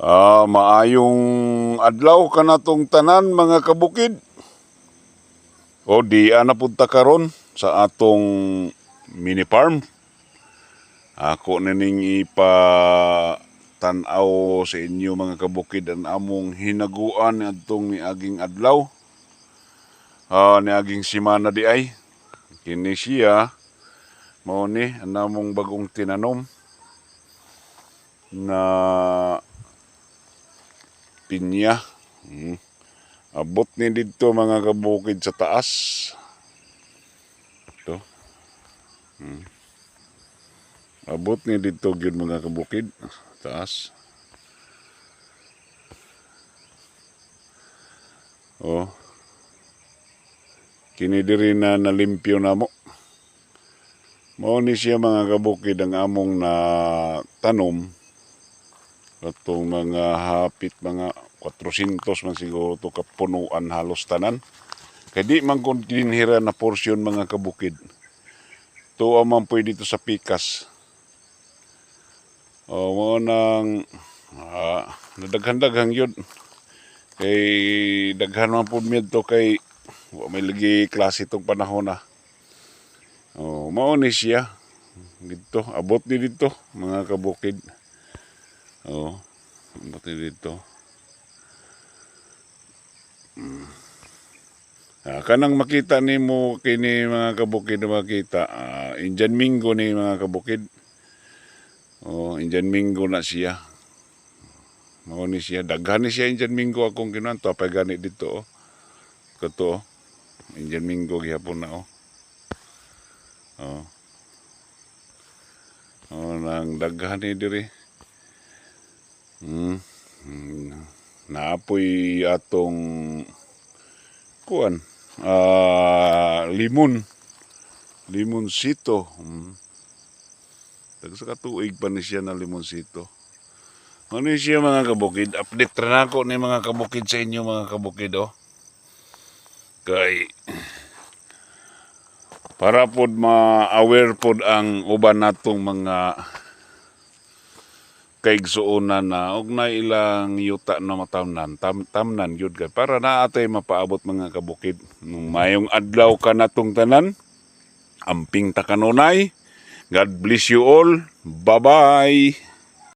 Maayong adlaw kanatong tanan mga kabukid. O di ana punta karon sa atong mini farm. Ako na ning tan-aw sa inyo mga kabukid ang among hinaguan adtong niaging adlaw. Niaging semana di ay. Kini siya mao ni ang among bagong tinanom na pinya. Abot ni dito mga kabukid sa taas. Ito. Abot ni dito gyud mga kabukid taas. Kini diri na nalimpyo namo. Mao ni siya mga kabukid ang among na tanom. Katong mga hapit mga 400 man siguro to kapunuan halos tanan. Kaya di man kung dinhira na porsyon mga kabukid. Tuwa man po dito sa pikas. Mo nang nadaghan-daghang yun. Kay daghan man po medto kay may lagi klase itong panahon na. Mao ni siya. Dito, abot ni dito mga kabukid. Abot ni dito. Kanang makita nimo kini mga kabukid na makita. Indian Mingo ni mga kabukid. Indian Mingo na siya. Mao ni siya. Daghan ni siya Indian Mingo akong kinuan. Tapay gani dito. Kato. Indian Mingo gihapon na. Nang daghan ni diri. Naapoy atong kuan. Limonsito. Sa katuig pa ni siya na limonsito. Ano siya mga kabukid? Update rin ako ni mga kabukid sa inyo mga kabukid. Kay para pod ma-aware pod ang uban natong mga kaigsuonan na og na ilang yuta na matamnan tamnan gyud kay para naatay mapaabot mga kabukid nung mayong adlaw kanatong tanan. Amping ta kanunay. God bless you all. Bye-bye.